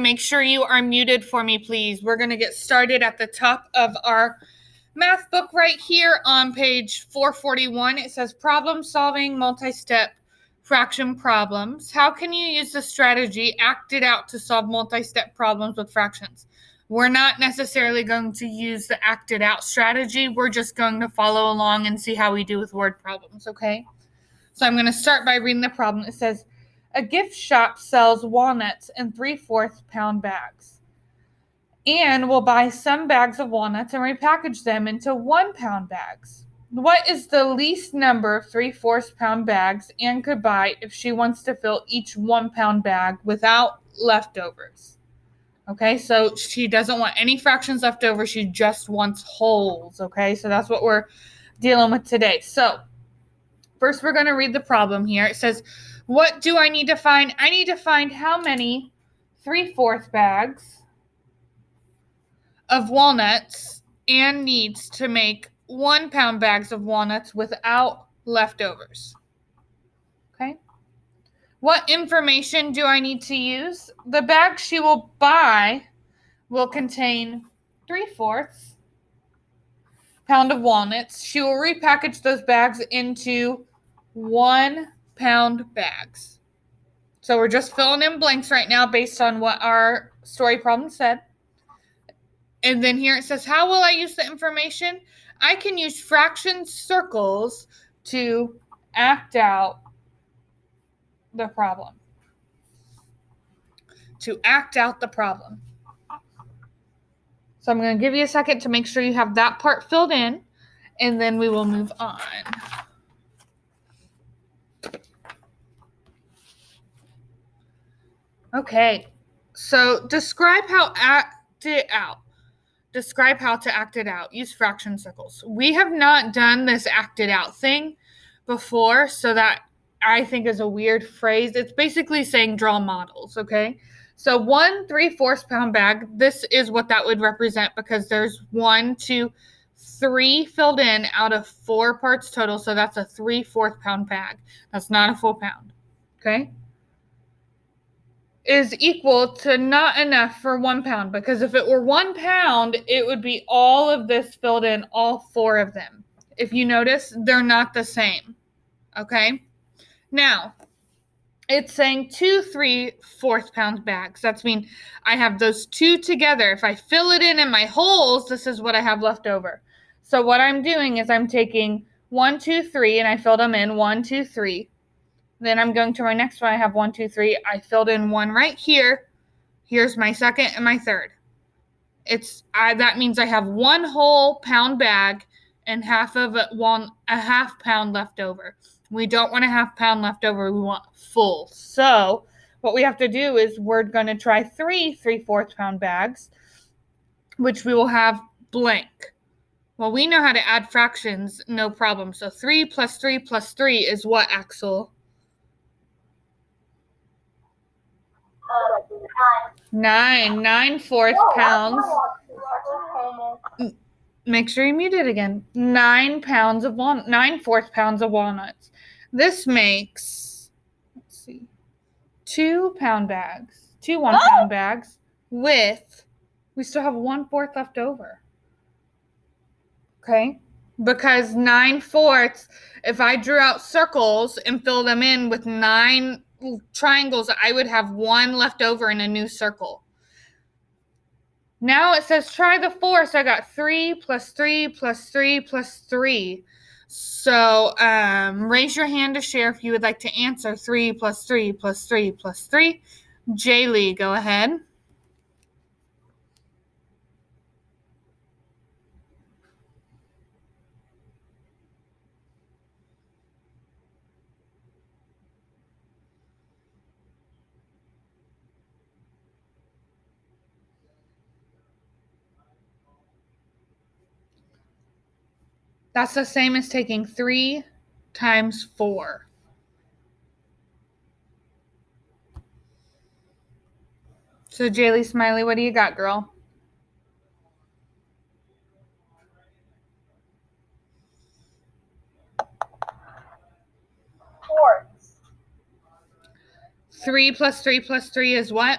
make sure you are muted for me, please. We're going to get started at the top of our math book right here on page 441. It says problem solving multi-step fraction problems. How can you use the strategy acted out to solve multi-step problems with fractions? We're not necessarily going to use the acted out strategy. We're just going to follow along and see how we do with word problems, okay? So I'm going to start by reading the problem. It says, a gift shop sells walnuts in 3/4 pound bags. Anne will buy some bags of walnuts and repackage them into 1 pound bags. What is the least number of 3/4 pound bags Anne could buy if she wants to fill each 1 pound bag without leftovers? Okay, so she doesn't want any fractions left over. She just wants wholes. Okay, so that's what we're dealing with today. So first, we're going to read the problem here. It says, what do I need to find? I need to find how many 3/4 bags of walnuts Anne needs to make 1 pound bags of walnuts without leftovers. Okay. What information do I need to use? The bag she will buy will contain 3/4 pound of walnuts. She will repackage those bags into 1 pound bags. So we're just filling in blanks right now based on what our story problem said. And then here it says, how will I use the information? I can use fraction circles to act out the problem. To act out the problem. So I'm going to give you a second to make sure you have that part filled in, and then we will move on. Okay, so describe how to act it out. Describe how to act it out. Use fraction circles. We have not done this acted out thing before, so that I think is a weird phrase. It's basically saying draw models, okay? So 1 3/4 pound bag, this is what that would represent because there's 1, 2, 3 filled in out of 4 parts total, so that's a 3/4 pound bag. That's not a full pound, okay? Is equal to not enough for 1 pound, because if it were 1 pound, it would be all of this filled in, all 4 of them. If you notice, they're not the same, okay? Now, it's saying 2 3/4 pound bags. That's mean I have those 2 together. If I fill it in my holes, this is what I have left over. So what I'm doing is I'm taking 1, 2, 3, and I filled them in 1, 2, 3. Then I'm going to my next one. I have 1, 2, 3. I filled in 1 right here. Here's my second and my third. That means I have 1 whole pound bag and half of it, a half pound left over. We don't want a half pound left over. We want full. So what we have to do is we're going to try 3 3/4 pound bags, which we will have blank. Well, we know how to add fractions, no problem. So 3 plus 3 plus 3 is what, Axel? 9 9/4 pounds. Make sure you mute it again. 9 pounds of 9/4 pounds of walnuts. This makes, let's see, 2 pound bags, 2 1 pound bags with, we still have 1/4 left over. Okay, because 9/4, if I drew out circles and fill them in with 9 triangles, I would have 1 left over in a new circle. Now it says try the 4, so I got 3 plus 3 plus 3 plus 3. So raise your hand to share if you would like to answer 3 plus 3 plus 3 plus 3. Jaylee, go ahead. That's the same as taking 3 times 4. So Jaylee Smiley, what do you got, girl? Fourths. 3 plus 3 plus 3 is what?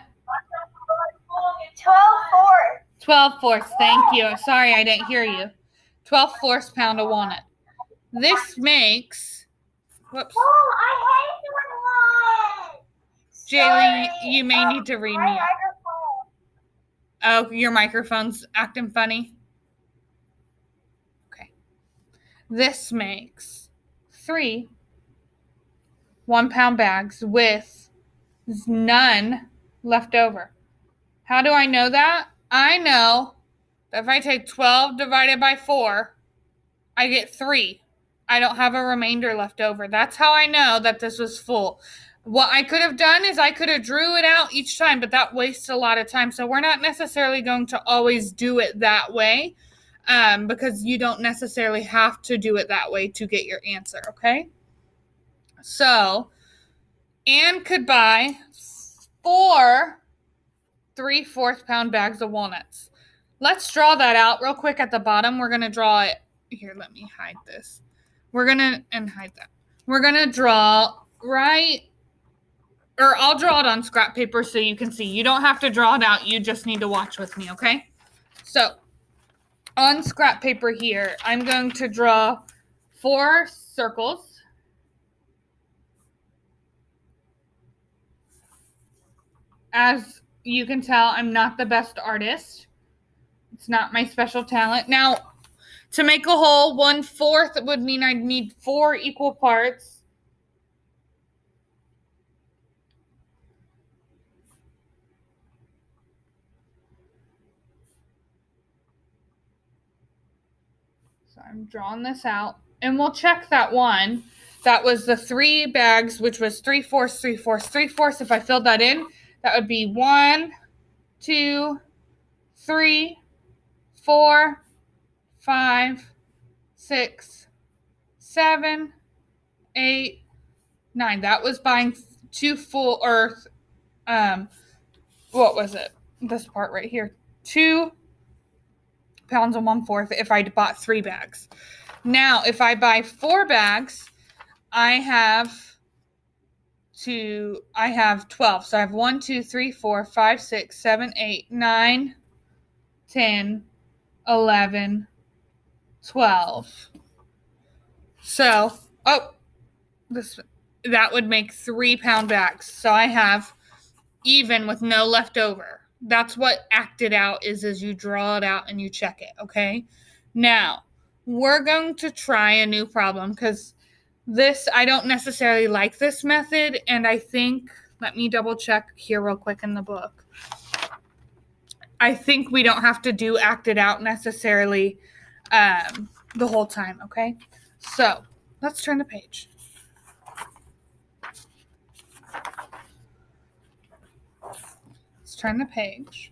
12/4. Thank you. Sorry, I didn't hear you. 12/4 pound of walnut. This makes. Whoops. Oh, I hate walnut. Jaylee, you may need to read me. Oh, your microphone's acting funny? Okay. This makes 3 1-pound bags with none left over. How do I know that? I know that if I take 12 divided by 4, I get 3. I don't have a remainder left over. That's how I know that this was full. What I could have done is I could have drew it out each time, but that wastes a lot of time. So we're not necessarily going to always do it that way, because you don't necessarily have to do it that way to get your answer, okay? So Anne could buy 4 3/4 pound bags of walnuts. Let's draw that out real quick at the bottom. We're going to draw it. Here, let me hide this. Hide that. We're going to draw I'll draw it on scrap paper so you can see. You don't have to draw it out. You just need to watch with me, okay? So, on scrap paper here, I'm going to draw 4 circles. As you can tell, I'm not the best artist. It's not my special talent. Now, to make a whole, 1/4 would mean I'd need 4 equal parts. So I'm drawing this out. And we'll check that one. That was the 3 bags, which was 3/4, 3/4, 3/4. If I filled that in, that would be 1, 2, 3, 4, 5, 6, 7, 8, 9. That was buying 2 full, or what was it? This part right here. 2 pounds and 1/4 if I bought 3 bags. Now, if I buy 4 bags, I have 12. So I have 1, 2, 3, 4, 5, 6, 7, 8, 9, 10, 11, 12. So, that would make 3-pound bags. So I have even with no left over. That's what acted out is you draw it out and you check it, okay? Now, we're going to try a new problem because I don't necessarily like this method, and I think, let me double check here real quick in the book. I think we don't have to do acted out necessarily the whole time, okay? So, let's turn the page. Let's turn the page.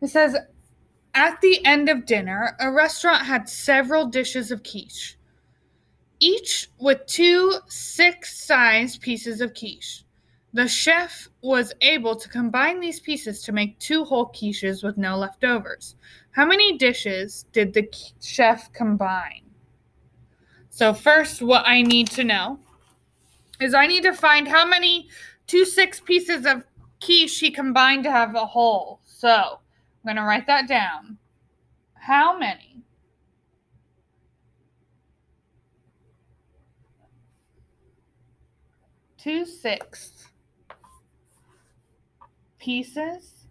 It says, at the end of dinner, a restaurant had several dishes of quiche, each with 2 6-sized pieces of quiche. The chef was able to combine these pieces to make 2 whole quiches with no leftovers. How many dishes did the chef combine? So first, what I need to know is I need to find how many 2 6 pieces of quiche he combined to have a whole. So I'm going to write that down. How many 2 6 pieces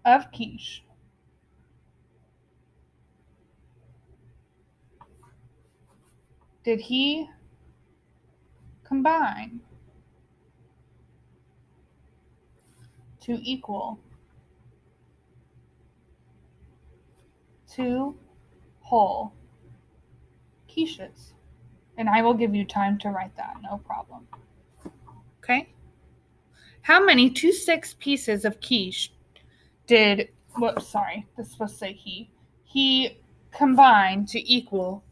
of quiche did he combine to equal 2 whole quiches? And I will give you time to write that, no problem. Okay? How many 2 6 pieces of quiche this is supposed to say he combined to equal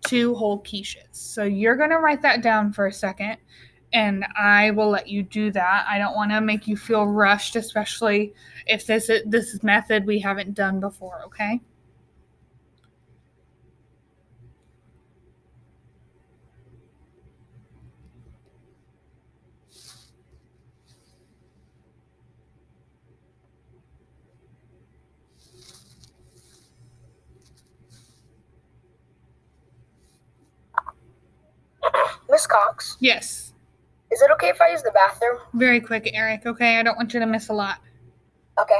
2 whole quiches. So you're going to write that down for a second, and I will let you do that. I don't want to make you feel rushed, especially if this method we haven't done before, okay? Miss Cox, Yes. is it okay if I use the bathroom? Very quick, Eric, okay? I don't want you to miss a lot. Okay.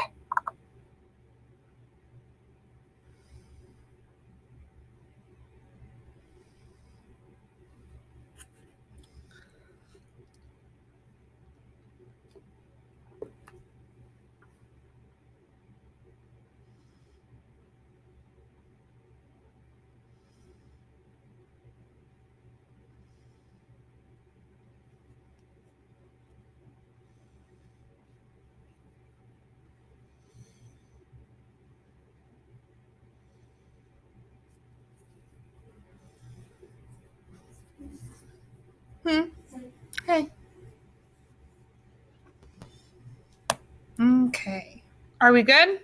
Hey. Okay. Are we good?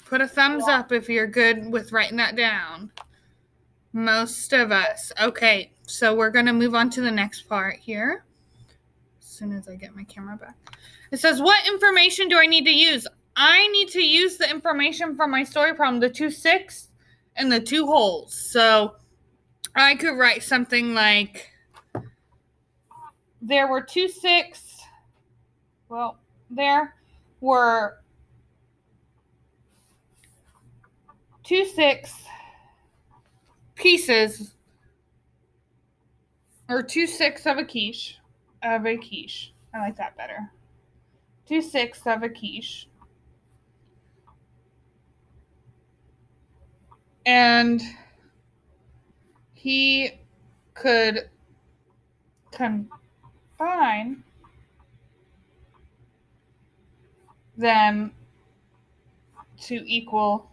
Put a thumbs up if you're good with writing that down. Most of us. Okay, so we're going to move on to the next part here. As soon as I get my camera back. It says, what information do I need to use? I need to use the information from my story problem, the 2/6 and the 2 holes. So I could write something like, there were 2/6. Well, there were 2/6 pieces, or 2/6 of a quiche. I like that better. 2/6 of a quiche. And he could combine them to equal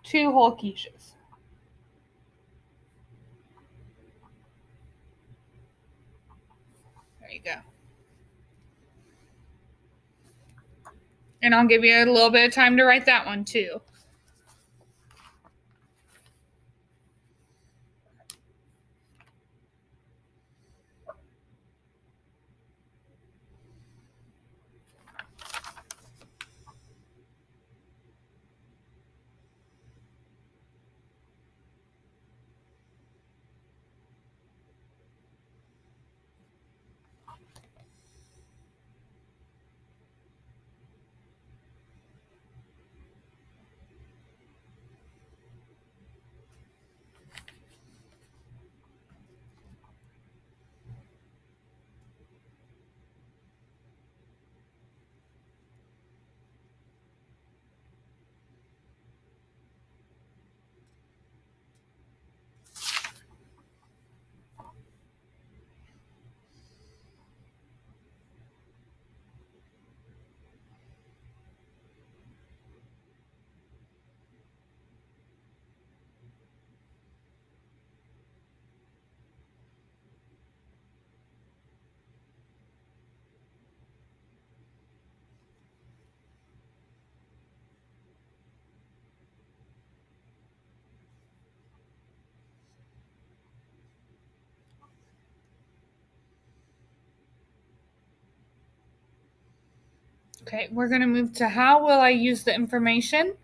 2 whole quiches. There you go. And I'll give you a little bit of time to write that one too. Okay, we're going to move to how will I use the information?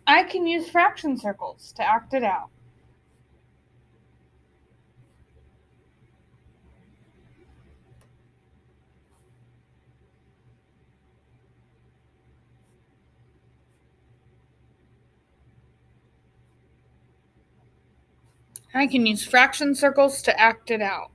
I can use fraction circles to act it out. I can use fraction circles to act it out.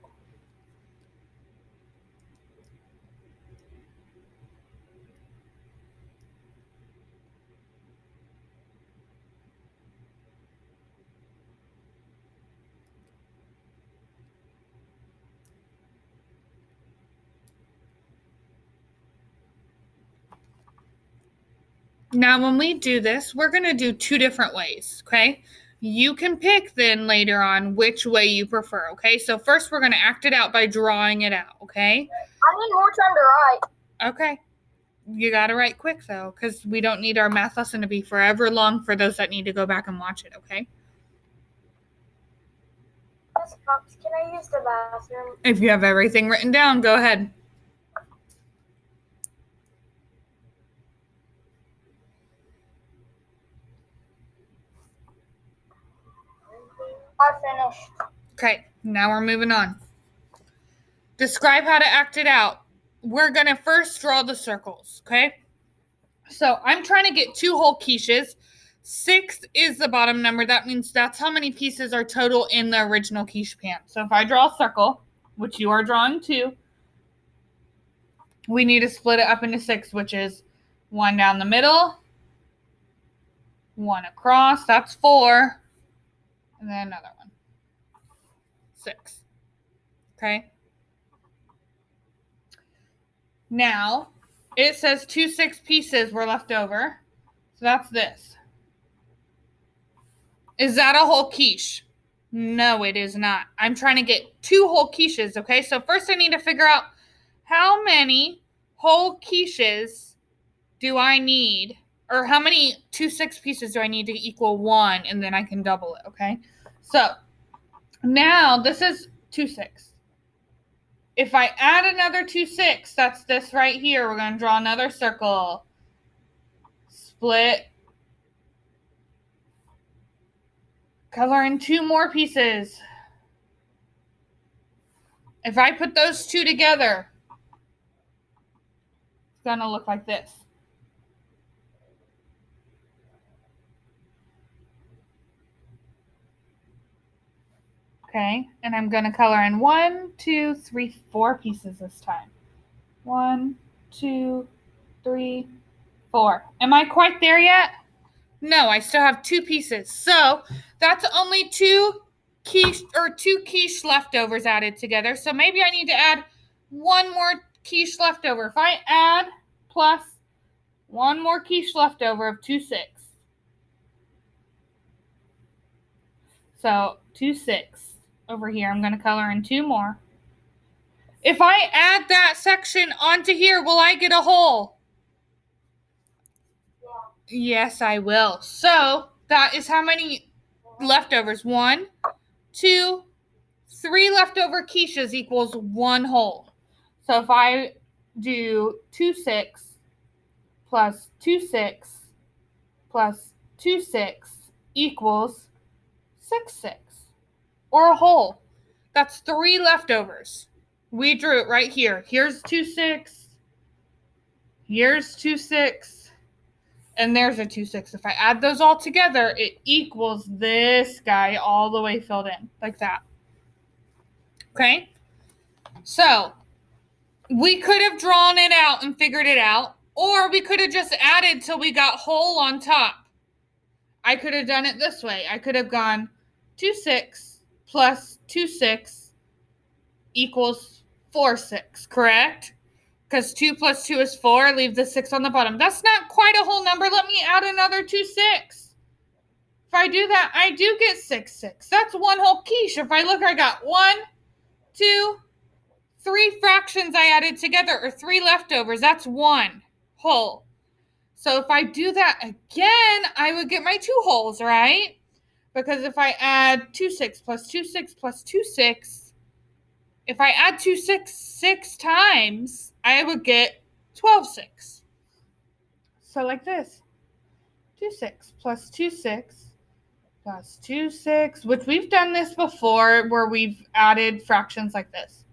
Now, when we do this, we're going to do 2 different ways, okay? You can pick then later on which way you prefer, okay? So first we're going to act it out by drawing it out, okay? I need more time to write. Okay. You got to write quick, though, because we don't need our math lesson to be forever long for those that need to go back and watch it, okay? Miss Cox, can I use the bathroom? If you have everything written down, go ahead. I finished. Okay, now we're moving on. Describe how to act it out. We're going to first draw the circles, okay? So I'm trying to get 2 whole quiches. 6 is the bottom number. That means that's how many pieces are total in the original quiche pan. So if I draw a circle, which you are drawing 2, we need to split it up into 6, which is 1 down the middle, 1 across, that's 4, and then another one. 6. Okay? Now, it says 2 6 pieces were left over. So that's this. Is that a whole quiche? No, it is not. I'm trying to get 2 whole quiches, okay? So first I need to figure out how many whole quiches do I need, or how many 2 6 pieces do I need to equal 1, and then I can double it, okay? So now this is 2 6. If I add another 2 6, that's this right here. We're going to draw another circle. Split. Color in 2 more pieces. If I put those 2 together, it's going to look like this. Okay, and I'm going to color in 1, 2, 3, 4 pieces this time. 1, 2, 3, 4. Am I quite there yet? No, I still have 2 pieces. So that's only 2 quiche leftovers added together. So maybe I need to add 1 more quiche leftover. If I add plus 1 more quiche leftover of 2 6. So 2 6 over here. I'm going to color in 2 more. If I add that section onto here, will I get a whole? Yes, I will. So that is how many leftovers? 1, 2, 3 leftover quiches equals 1 whole. So if I do 2 6 plus 2 6 plus 2 6 equals 6 6, or a whole. That's 3 leftovers. We drew it right here. Here's 2 6. Here's 2 6. And there's a 2 6. If I add those all together, it equals this guy all the way filled in, like that. Okay? So, we could have drawn it out and figured it out, or we could have just added till we got whole on top. I could have done it this way. I could have gone 2 6 plus 2 6 equals 4 6, correct? Because 2 plus 2 is 4. Leave the 6 on the bottom. That's not quite a whole number. Let me add another 2 6. If I do that, I do get 6 6. That's 1 whole quiche. If I look, I got 1, 2, 3 fractions I added together, or 3 leftovers. That's 1 whole. So if I do that again, I would get my 2 wholes, right? Because if I add 2 6 plus 2 6 plus 2 6, if I add 2 6 6 times, I would get 12 6. So like this. 2 6 plus 2 6 plus 2 6, which we've done this before where we've added fractions like this.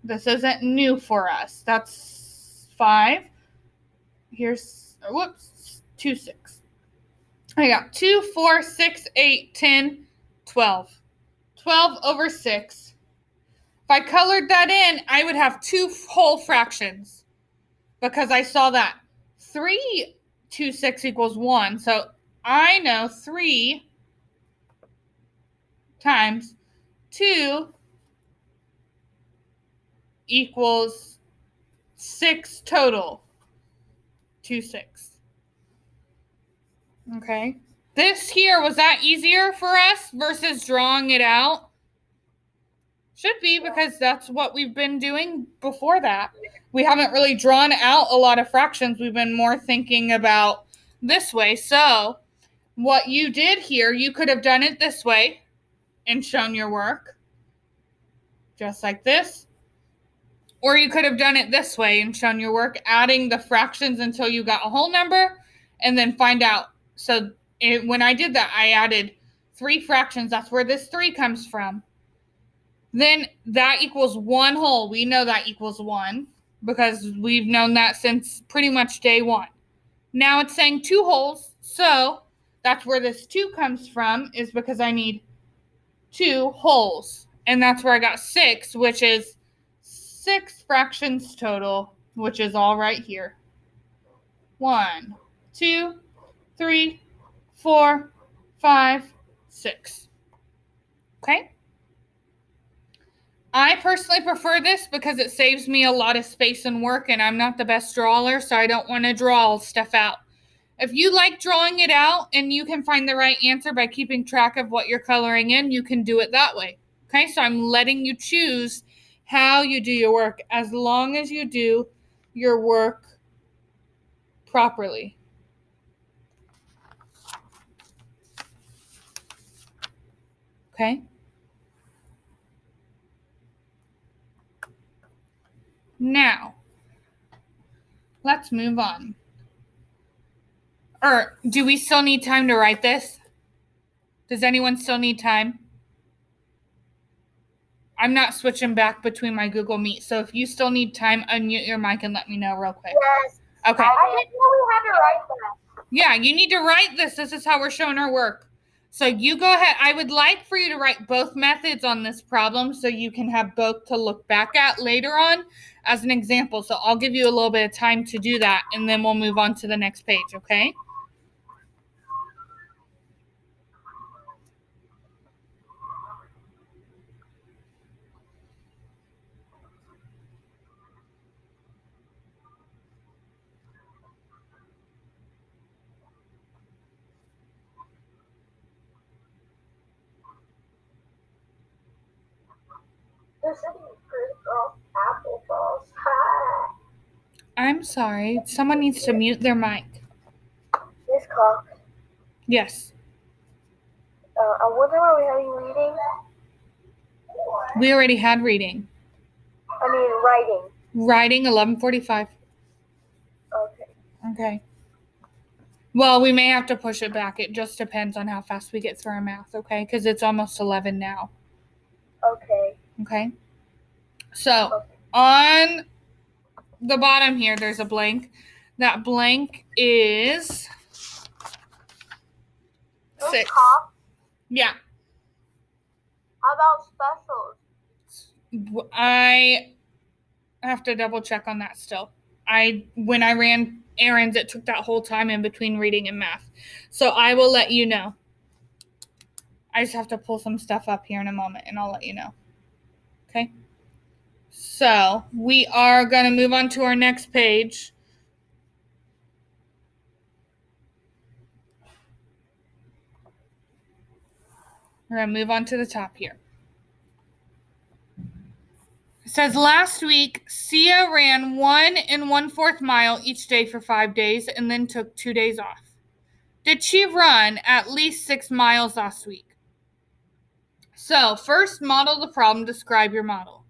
This isn't new for us. That's 5. Here's, 2 6. I got 2, 4, 6, 8, 10, 12. 12 over 6. If I colored that in, I would have 2 whole fractions because I saw that 3, 2, 6 equals 1. So I know 3 times 2 equals 6 total. 2 6. Okay. This here, was that easier for us versus drawing it out? Should be, because that's what we've been doing before that. We haven't really drawn out a lot of fractions. We've been more thinking about this way. So what you did here, you could have done it this way and shown your work. Just like this. Or you could have done it this way and shown your work, adding the fractions until you got a whole number and then find out. So when I did that, I added 3 fractions. That's where this 3 comes from. Then that equals 1 whole. We know that equals 1 because we've known that since pretty much day 1. Now it's saying 2 wholes. So that's where this 2 comes from, is because I need 2 wholes. And that's where I got 6, which is 6 fractions total, which is all right here. 1, 2, 3, 4, 5, 6. Okay? I personally prefer this because it saves me a lot of space and work, and I'm not the best drawer, so I don't want to draw stuff out. If you like drawing it out and you can find the right answer by keeping track of what you're coloring in, you can do it that way. Okay, so I'm letting you choose how you do your work as long as you do your work properly. Okay? Now, let's move on. Or do we still need time to write this? Does anyone still need time? I'm not switching back between my Google Meet, so if you still need time, unmute your mic and let me know real quick. Yes. Okay. I didn't know we had to write that. Yeah, you need to write this. This is how we're showing our work. So you go ahead. I would like for you to write both methods on this problem so you can have both to look back at later on as an example. So I'll give you a little bit of time to do that, and then we'll move on to the next page, okay? They're sending fruit applesauce. I'm sorry. Someone needs to mute their mic. Miss Cox. Yes. What time are we having reading? We already had reading. I mean, writing. Writing, 11:45. Okay. Okay. Well, we may have to push it back. It just depends on how fast we get through our math, okay? Because it's almost 11 now. Okay. Okay? So, on the bottom here, there's a blank. That blank is 6. Yeah. How about specials? I have to double check on that still. When I ran errands, it took that whole time in between reading and math. So I will let you know. I just have to pull some stuff up here in a moment, and I'll let you know. Okay? So we are going to move on to our next page. We're going to move on to the top here. It says, last week, Sia ran 1 1/4 mile each day for 5 days and then took 2 days off. Did she run at least 6 miles last week? So first, model the problem, describe your model.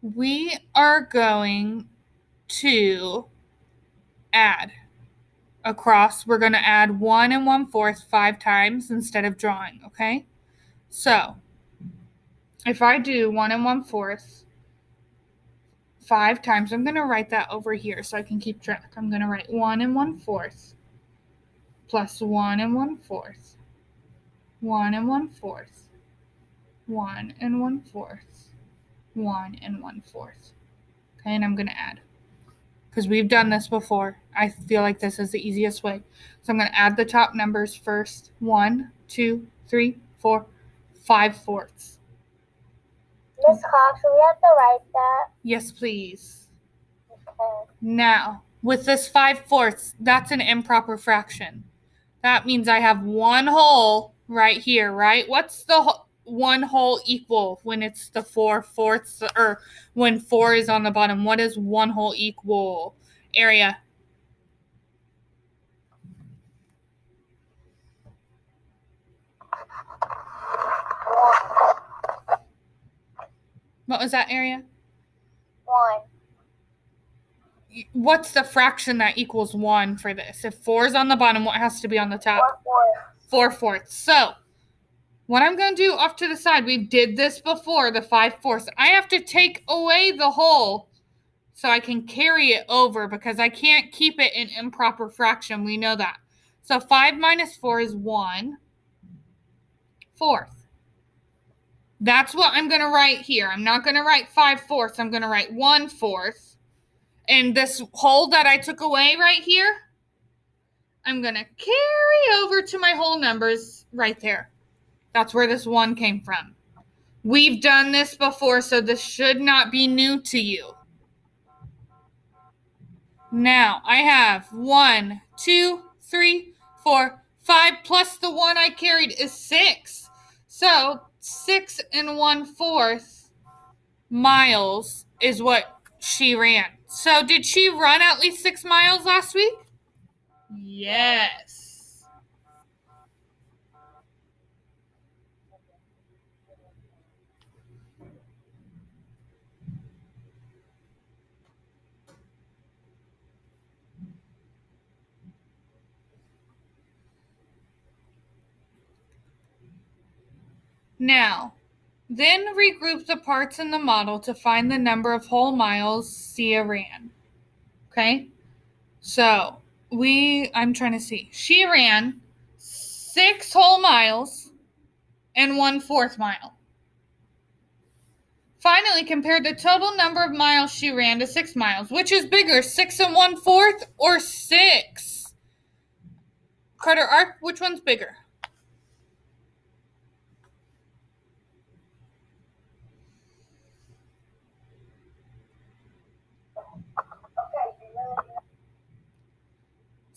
We are going to add across. We're going to add 1 1/4 5 times instead of drawing, okay? So if I do 1 1/4 5 times, I'm going to write that over here so I can keep track. I'm going to write 1 1/4 plus 1 1/4, 1 1/4, 1 1/4, 1 1/4. Okay, and I'm going to add. Because we've done this before. I feel like this is the easiest way. So I'm going to add the top numbers first. 1, 2, 3, 4, 5/4. Miss Cox, do we have to write that? Yes, please. Okay. Now, with this 5/4, that's an improper fraction. That means I have 1 whole right here, right? What's the 1 whole equal when it's the 4/4, or when 4 is on the bottom? What is 1 whole equal? Area. What was that, Area? 1. What's the fraction that equals 1 for this? If 4 is on the bottom, what has to be on the top? 4/4. 4/4. So What I'm going to do off to the side, we did this before, the 5/4. I have to take away the whole so I can carry it over because I can't keep it in improper fraction. We know that. So 5 minus 4 is 1/4. That's what I'm going to write here. I'm not going to write 5/4. I'm going to write 1/4. And this whole that I took away right here, I'm going to carry over to my whole numbers right there. That's where this 1 came from. We've done this before, so this should not be new to you. Now, I have 1, 2, 3, 4, 5, plus the 1 I carried is 6. So 6 1/4 miles is what she ran. So did she run at least 6 miles last week? Yes. Now, then regroup the parts in the model to find the number of whole miles Sia ran. Okay? So, I'm trying to see. She ran 6 whole miles and 1/4 mile. Finally, compare the total number of miles she ran to 6 miles. Which is bigger, 6 1/4 or 6? Carter Ark, which one's bigger?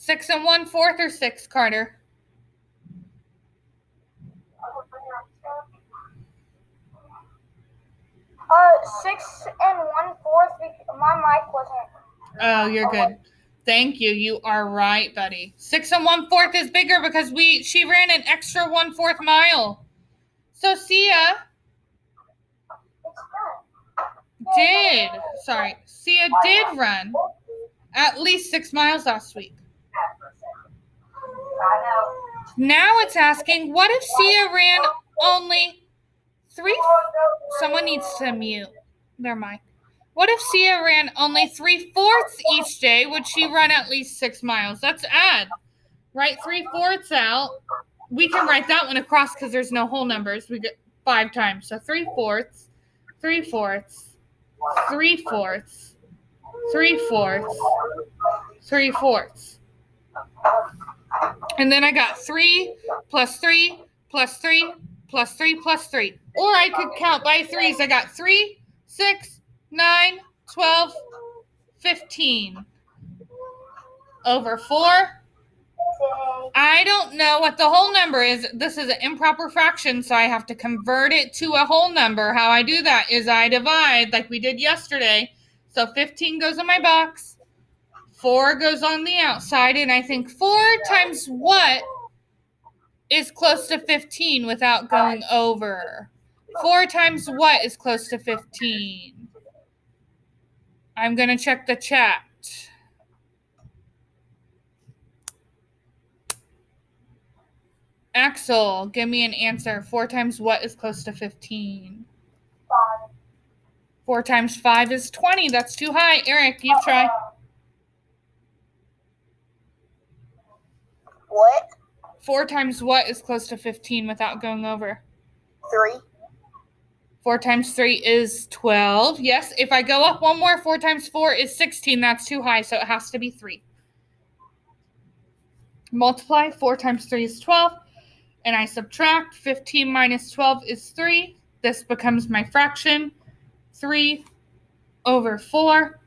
Six 1/4 or 6, Carter? 6 1/4. My mic wasn't. Oh, you're good. Thank you. You are right, buddy. 6 1/4 is bigger because she ran an extra 1/4 mile. So Sia did run at least 6 miles last week. Now it's asking, what if Sia ran only 3? Someone needs to mute their mic. What if Sia ran only 3/4 each day? Would she run at least 6 miles? Let's add. Write 3/4 out. We can write that one across because there's no whole numbers. We get 5 times. So 3/4, 3/4, 3/4, 3/4, 3/4. And then I got 3 plus 3 plus 3 plus 3 plus 3. Or I could count by 3s. I got 3, 6, 9, 12, 15. Over 4. I don't know what the whole number is. This is an improper fraction, so I have to convert it to a whole number. How I do that is I divide like we did yesterday. So 15 goes in my box. 4 goes on the outside, and I think 4 times what is close to 15 without going over? 4 times what is close to 15? I'm going to check the chat. Axel, give me an answer. 4 times what is close to 15? 5. 4 times 5 is 20. That's too high. Eric, you try. What? 4 times what is close to 15 without going over? 3. 4 times 3 is 12. Yes, if I go up one more, 4 times 4 is 16. That's too high, so it has to be 3. Multiply. 4 times 3 is 12. And I subtract. 15 minus 12 is 3. This becomes my fraction. 3 over 4.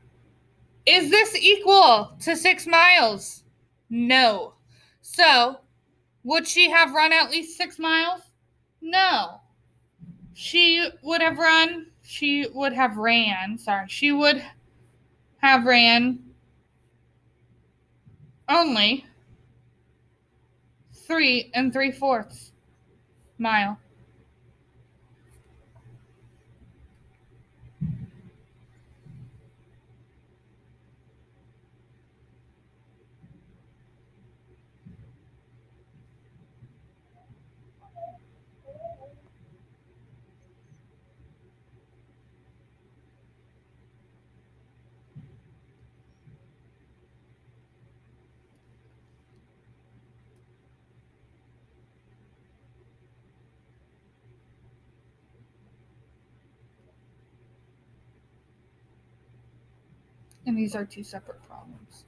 Is this equal to 6 miles? No. So, would she have run at least 6 miles? No. She would have ran only 3 3/4 mile. And these are two separate problems.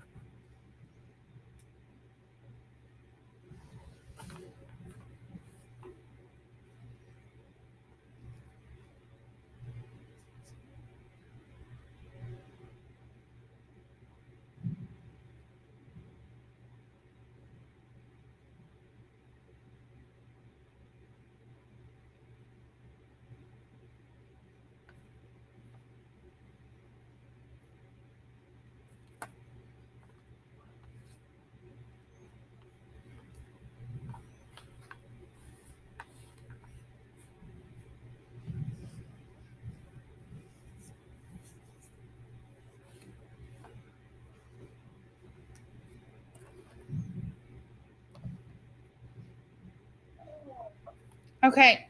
Okay.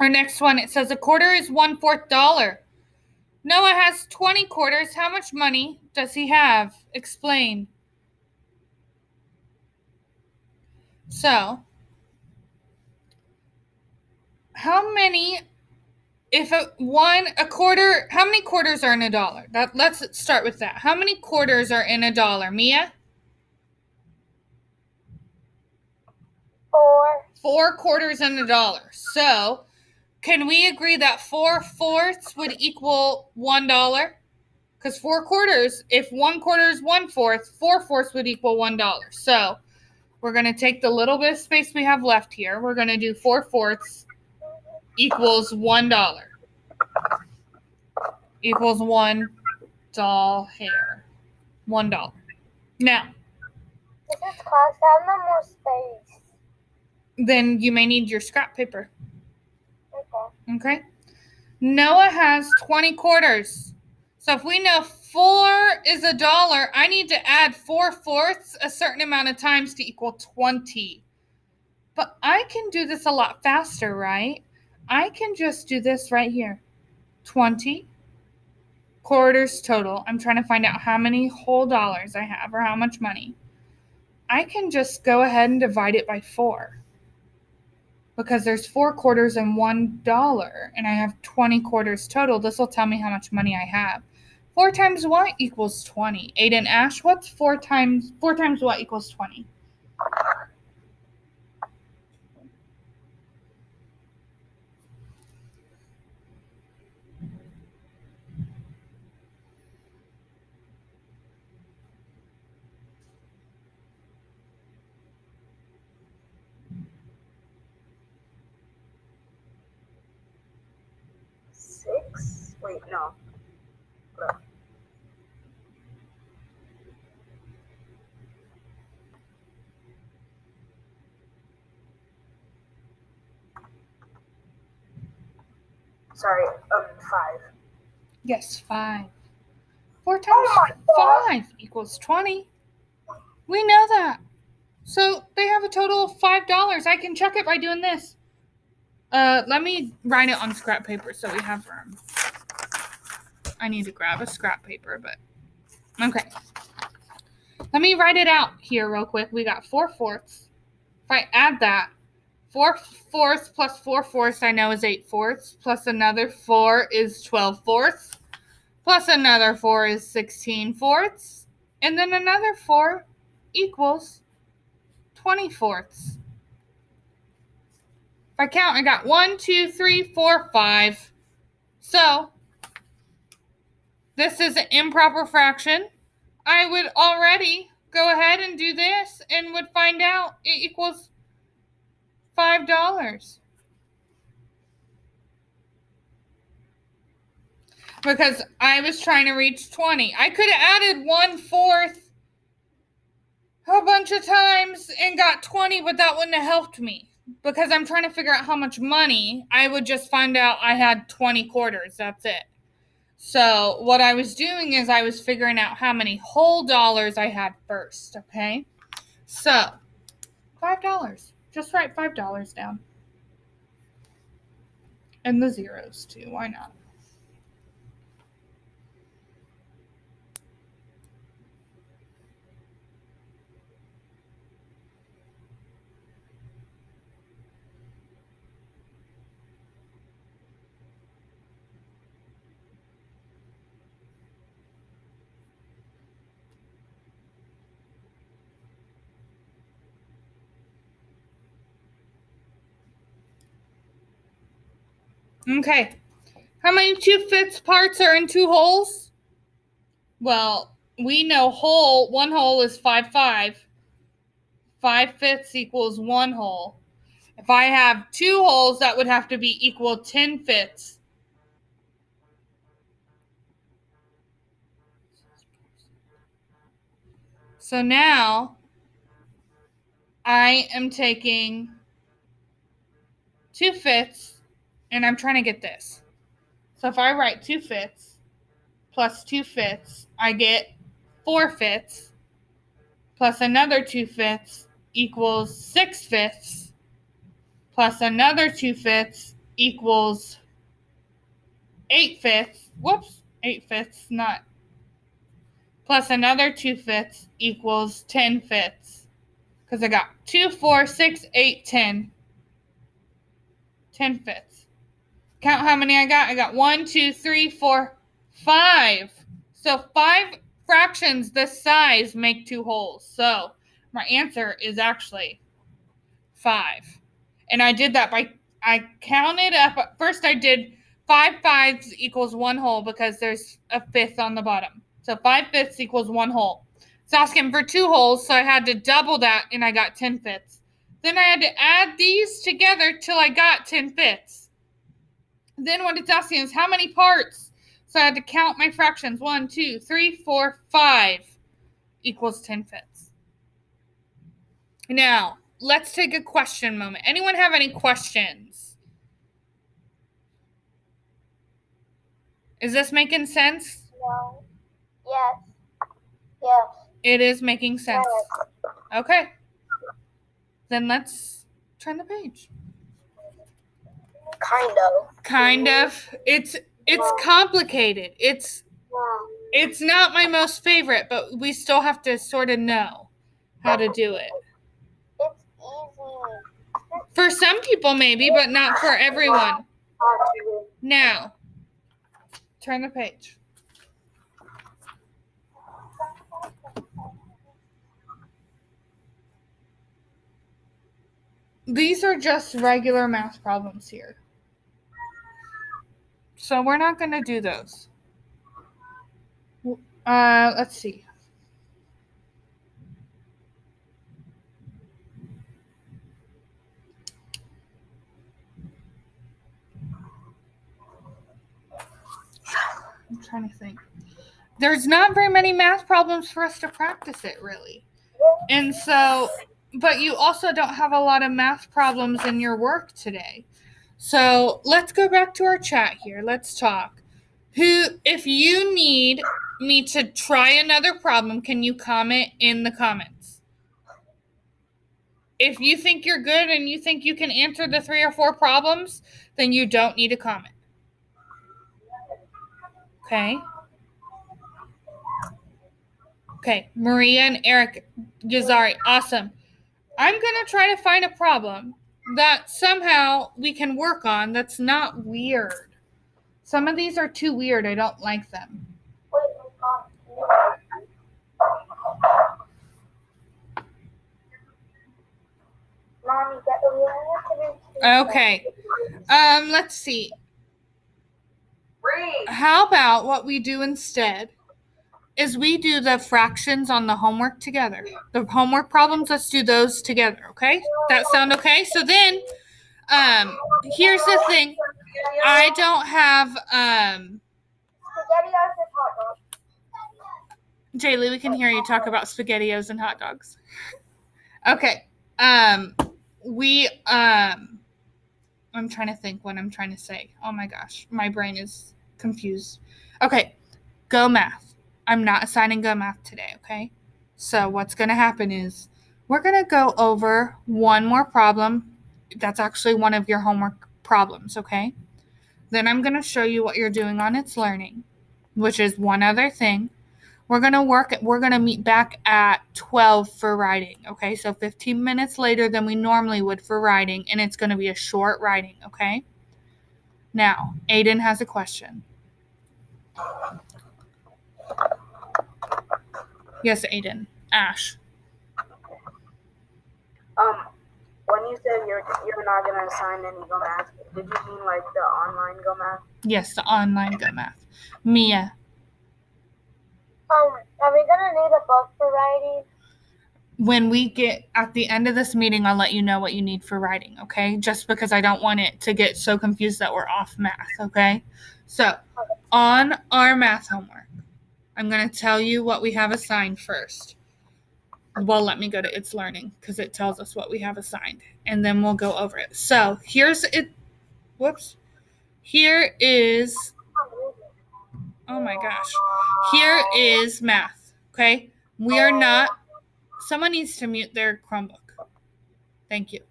Our next one, it says a quarter is 1/4 dollar. Noah has 20 quarters. How much money does he have? Explain. So, how many, how many quarters are in a dollar? Let's start with that. How many quarters are in a dollar? Mia? 4. 4 quarters in a dollar. So, can we agree that 4/4 would equal $1? Because 4 quarters, if 1 quarter is 1/4, 4/4 would equal $1. So, we're going to take the little bit of space we have left here. We're going to do 4/4 equals $1. Equals $1 hair. $1. Now, Mrs. Cox, have no more space. then you may need your scrap paper. Okay. Okay? Noah has 20 quarters. So if we know 4 is $1, I need to add 4/4 a certain amount of times to equal 20. But I can do this a lot faster, right? I can just do this right here. 20 quarters total. I'm trying to find out how many whole dollars I have or how much money. I can just go ahead and divide it by 4. Because there's 4 quarters and $1, and I have 20 quarters total. This will tell me how much money I have. 4 times what equals 20? Aiden Ash, what's 4 times what equals 20? Wait, no. Sorry, 5. Yes, 5. 4 times Oh my gosh. 5 equals 20. We know that. So they have a total of $5. I can check it by doing this. Let me write it on scrap paper so we have room. I need to grab a scrap paper, but okay. Let me write it out here real quick. We got 4/4. If I add that, 4/4 plus 4/4 I know is 8/4, plus another 4 is 12/4, plus another 4 is 16/4, and then another 4 equals 20/4. If I count, I got 1, 2, 3, 4, 5. So, this is an improper fraction. I would already go ahead and do this and would find out it equals $5. Because I was trying to reach 20. I could have added 1/4 a bunch of times and got 20, but that wouldn't have helped me. Because I'm trying to figure out how much money, I would just find out I had 20 quarters. That's it. So what I was doing is I was figuring out how many whole dollars I had first, okay? So, $5. Just write $5 down. And the zeros too, why not? Okay. How many 2/5 parts are in 2 wholes? Well, we know one whole is 5/5. 5/5 equals 1 whole. If I have 2 wholes, that would have to be equal 10/5. So now I am taking 2/5 and I'm trying to get this. So if I write 2/5 plus 2/5, I get 4/5 plus another 2/5 equals 6/5 plus another 2/5 equals 8/5. Whoops, 8/5, not. Plus another 2/5 equals 10/5. Because I got 2, 4, 6, 8, 10. 10/5. Count how many I got. I got 1, 2, 3, 4, 5. So 5 fractions this size make 2 wholes. So my answer is actually 5. And I did that I counted up. First I did 5/5 equals 1 whole because there's a 5th on the bottom. So 5/5 equals 1 whole. It's asking for 2 wholes, so I had to double that and I got 10/5. Then I had to add these together till I got 10/5. Then what it's asking is how many parts. So I had to count my fractions. 1, 2, 3, 4, 5 equals 10/5. Now, let's take a question moment. Anyone have any questions? Is this making sense? No. Yes. Yes. It is making sense. Yes. Okay. Then let's turn the page. Kind of. It's complicated. It's not my most favorite, but we still have to sort of know how to do it. It's easy. For some people maybe, but not for everyone. Now, turn the page. These are just regular math problems here. So we're not going to do those. Let's see. I'm trying to think. There's not very many math problems for us to practice it, really. And so, but you also don't have a lot of math problems in your work today. So let's go back to our chat here. Let's talk. If you need me to try another problem, can you comment in the comments? If you think you're good and you think you can answer the 3 or 4 problems, then you don't need to comment. Okay? Okay, Maria and Eric Yazari, awesome. I'm going to try to find a problem that somehow we can work on that's not weird. Some of these are too weird. I don't like them. Mommy, Okay. Let's see. How about what we do instead is we do the fractions on the homework together. The homework problems, let's do those together, okay? That sound okay? So then, here's the thing. I don't have, Jaylee, we can hear you talk about SpaghettiOs and hot dogs. Okay. I'm trying to think what I'm trying to say. Oh my gosh, my brain is confused. Okay, Go Math. I'm not assigning Go Math today, okay? So what's going to happen is we're going to go over one more problem. That's actually one of your homework problems, okay? Then I'm going to show you what you're doing on It's Learning, which is one other thing. We're going to meet back at 12 for writing, okay? So 15 minutes later than we normally would for writing, and it's going to be a short writing, okay? Now, Aiden has a question. Yes, Aiden. Ash. When you said you're not gonna assign any Go Math, Did you mean like the online Go Math? Yes, the online Go Math. Mia. Are we gonna need a book for writing? When we get at the end of this meeting, I'll let you know what you need for writing, okay? Just because I don't want it to get so confused that we're off math, okay? So, on our math homework, I'm going to tell you what we have assigned first. Well, let me go to It's Learning because it tells us what we have assigned, and then we'll go over it. So, here's it. Whoops. Here is, oh my gosh. Here is math, okay? We are not, someone needs to mute their Chromebook. Thank you.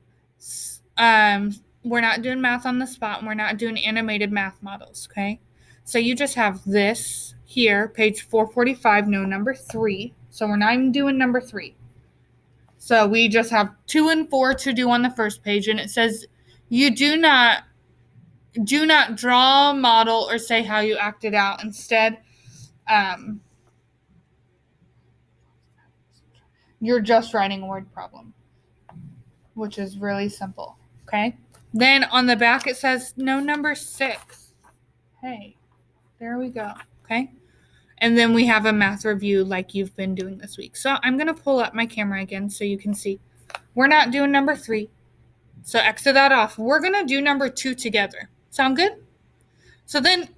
We're not doing math on the spot, and we're not doing animated math models, okay? So you just have this here, page 445, no number 3. So we're not even doing number 3. So we just have 2 and 4 to do on the first page, and it says you do not draw, model, or say how you acted out. Instead, you're just writing a word problem, which is really simple, okay? Then on the back it says no number 6. Hey, there we go, okay? And then we have a math review like you've been doing this week. So I'm going to pull up my camera again so you can see. We're not doing number 3. So exit that off. We're going to do number 2 together. Sound good? So then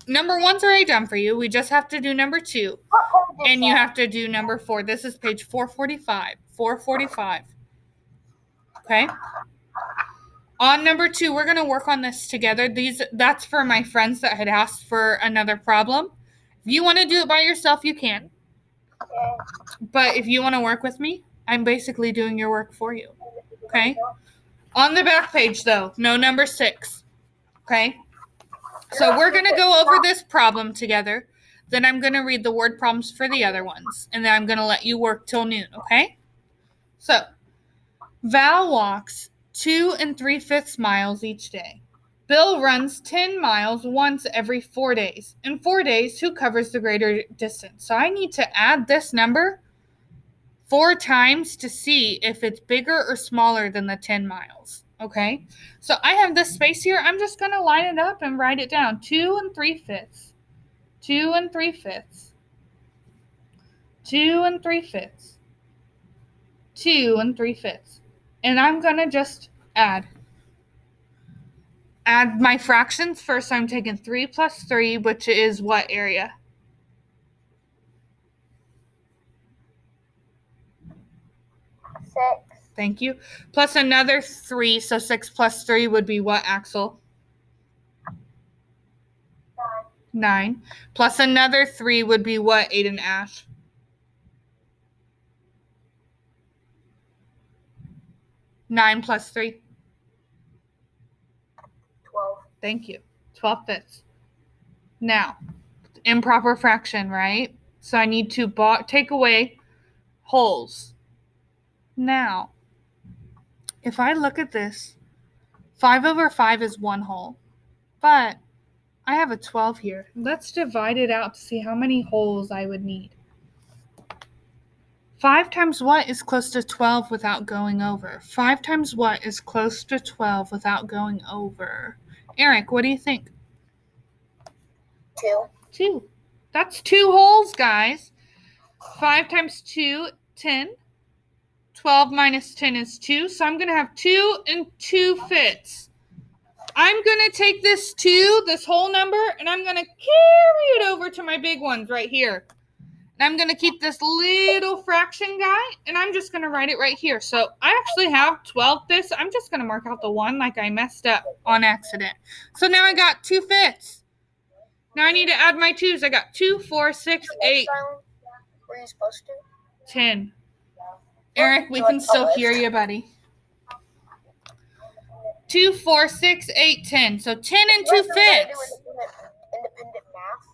number 1's already done for you. We just have to do number 2. And you have to do number 4. This is page 445. 445. Okay? On number 2, we're going to work on this together. That's for my friends that had asked for another problem. If you want to do it by yourself, you can. But if you want to work with me, I'm basically doing your work for you. Okay? On the back page, though, no number 6. Okay? So we're going to go over this problem together. Then I'm going to read the word problems for the other ones. And then I'm going to let you work till noon, okay? So, Val walks 2 3/5 miles each day. Bill runs 10 miles once every 4 days. In 4 days, who covers the greater distance? So I need to add this number 4 times to see if it's bigger or smaller than the 10 miles. Okay? So I have this space here. I'm just going to line it up and write it down. 2 3/5. 2 3/5. 2 3/5. 2 3/5. And I'm going to just add my fractions. First, I'm taking 3 plus 3, which is what area? Six. Thank you. Plus another 3, so 6 plus 3 would be what, Axel? 9. Plus another 3 would be what, Aiden Ash? 9 plus 3. 12. Thank you. 12/5. Now, improper fraction, right? So I need to take away wholes. Now, if I look at this, 5/5 is 1 whole. But I have a 12 here. Let's divide it out to see how many wholes I would need. 5 times what is close to 12 without going over? 5 times what is close to 12 without going over? Eric, what do you think? 2. 2. That's 2 wholes, guys. 5 times 2, 10. 12 minus 10 is 2. So I'm going to have 2 2/5. I'm going to take this 2, this whole number, and I'm going to carry it over to my big ones right here. And I'm going to keep this little fraction guy, and I'm just going to write it right here. So I actually have 12/5. I'm just going to mark out the 1 like I messed up on accident. So now I got 2/5. Now I need to add my 2s. I got 2, 4, 6, 8, Were you supposed to? 10. Eric, we can still hear you, buddy. 2, 4, 6, 8, 10. So 10 2/5. Independent math?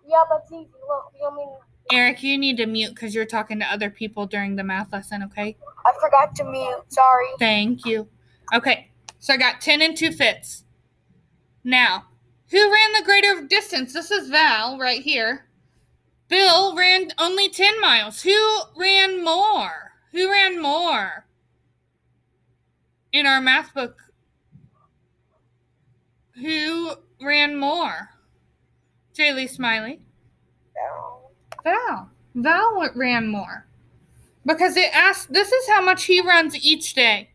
Yeah, that's easy. Look, you mean Eric, you need to mute because you're talking to other people during the math lesson, okay? I forgot to mute. Sorry. Thank you. Okay, so I got 10 2/5. Now, who ran the greater distance? This is Val right here. Bill ran only 10 miles. Who ran more? Who ran more? In our math book. Who ran more? Jaylee Smiley. No. Val ran more. Because it asked, this is how much he runs each day.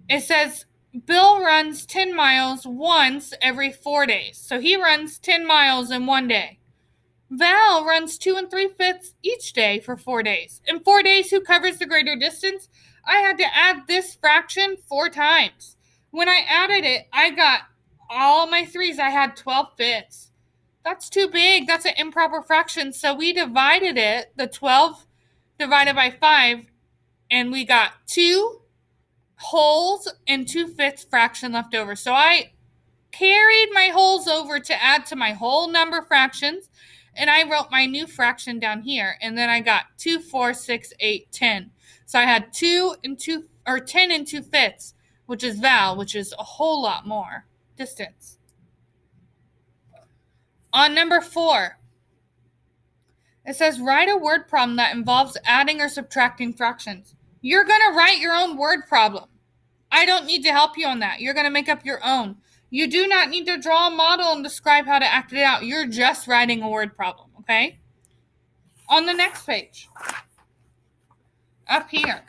It says Bill runs 10 miles once every 4 days. So he runs 10 miles in 1 day. Val runs 2 3/5 each day for 4 days. In 4 days, who covers the greater distance? I had to add this fraction 4 times. When I added it, I got all my 3s. I had 12 fifths. That's too big. That's an improper fraction. So we divided it, the 12 divided by 5, and we got 2 wholes and 2/5 fraction left over. So I carried my wholes over to add to my whole number fractions, and I wrote my new fraction down here, and then I got 2, 4, 6, 8, 10. So I had 10 and 2/5, which is Val, which is a whole lot more distance. On number 4, it says write a word problem that involves adding or subtracting fractions. You're going to write your own word problem. I don't need to help you on that. You're going to make up your own. You do not need to draw a model and describe how to act it out. You're just writing a word problem, okay? On the next page, up here,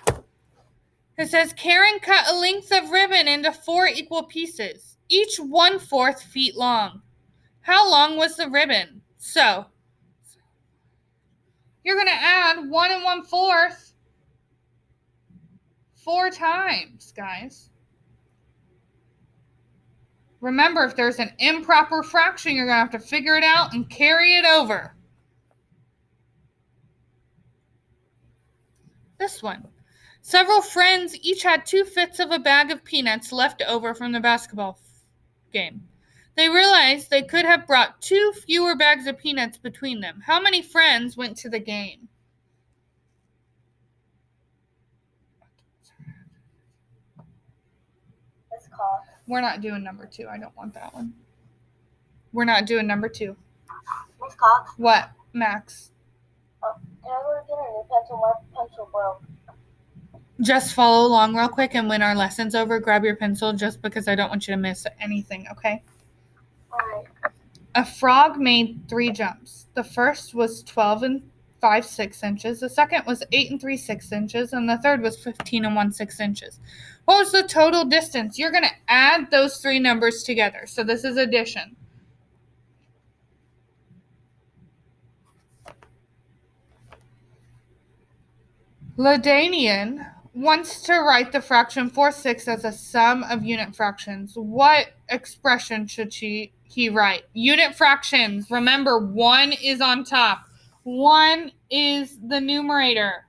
it says Karen cut a length of ribbon into 4 equal pieces, each 1/4 feet long. How long was the ribbon? So, you're going to add 1 1/4 4 times, guys. Remember, if there's an improper fraction, you're going to have to figure it out and carry it over. This one. Several friends each had 2/5 of a bag of peanuts left over from the basketball game. They realized they could have brought 2 fewer bags of peanuts between them. How many friends went to the game? Miss Cox. We're not doing number 2. I don't want that one. We're not doing number 2. Miss Cox. What, Max? Can I go get a new pencil? My pencil broke. Just follow along real quick, and when our lesson's over, grab your pencil just because I don't want you to miss anything, okay? Alright. A frog made 3 jumps. The first was 12 5/6 inches. The second was 8 3/6 inches. And the third was 15 1/6 inches. What was the total distance? You're going to add those 3 numbers together. So this is addition. Ladanian wants to write the fraction 4/6 as a sum of unit fractions. What expression should he write? Unit fractions. Remember, 1 is on top. 1 is the numerator.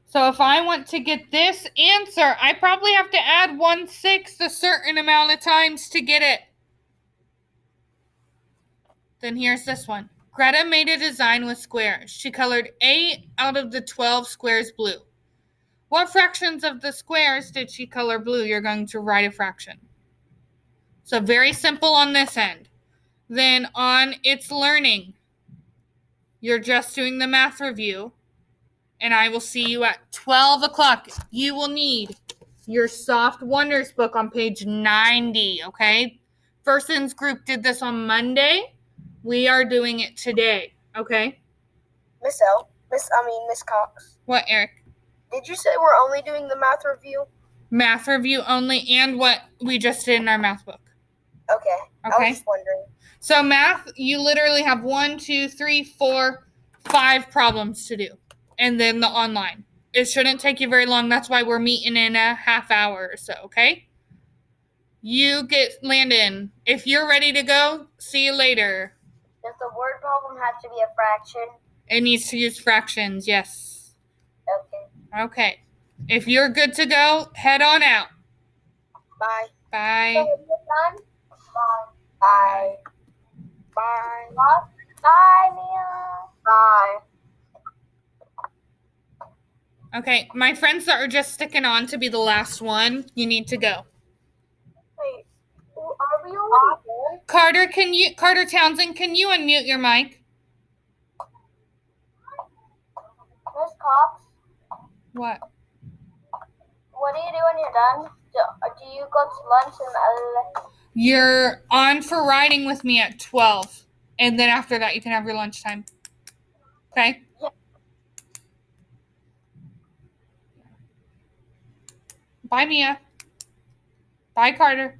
So if I want to get this answer, I probably have to add 1/6 a certain amount of times to get it. Then here's this one. Greta made a design with squares. She colored 8 out of the 12 squares blue. What fractions of the squares did she color blue? You're going to write a fraction. So very simple on this end. Then on It's Learning, you're just doing the math review. And I will see you at 12 o'clock. You will need your Soft Wonders book on page 90, okay? Furson's group did this on Monday. We are doing it today, okay? Miss Cox. What, Eric? Did you say we're only doing the math review? Math review only, and what we just did in our math book. Okay. I was just wondering. So math, you literally have 1, 2, 3, 4, 5 problems to do. And then the online. It shouldn't take you very long. That's why we're meeting in a half hour or so, okay? You get Landon. If you're ready to go, see you later. Does the word problem have to be a fraction? It needs to use fractions, yes. Okay. Okay. If you're good to go, head on out. Bye. Bye. So, you're done? Bye. Bye. Bye. Bye, Mia. Bye. Okay, my friends that are just sticking on to be the last one, you need to go. Wait, are we already there? Carter Townsend, can you unmute your mic? Miss Cox, What? what do you do when you're done? Do you go to lunch and You're on for riding with me at 12. And then after that, you can have your lunchtime. Okay? Yeah. Bye, Mia. Bye, Carter.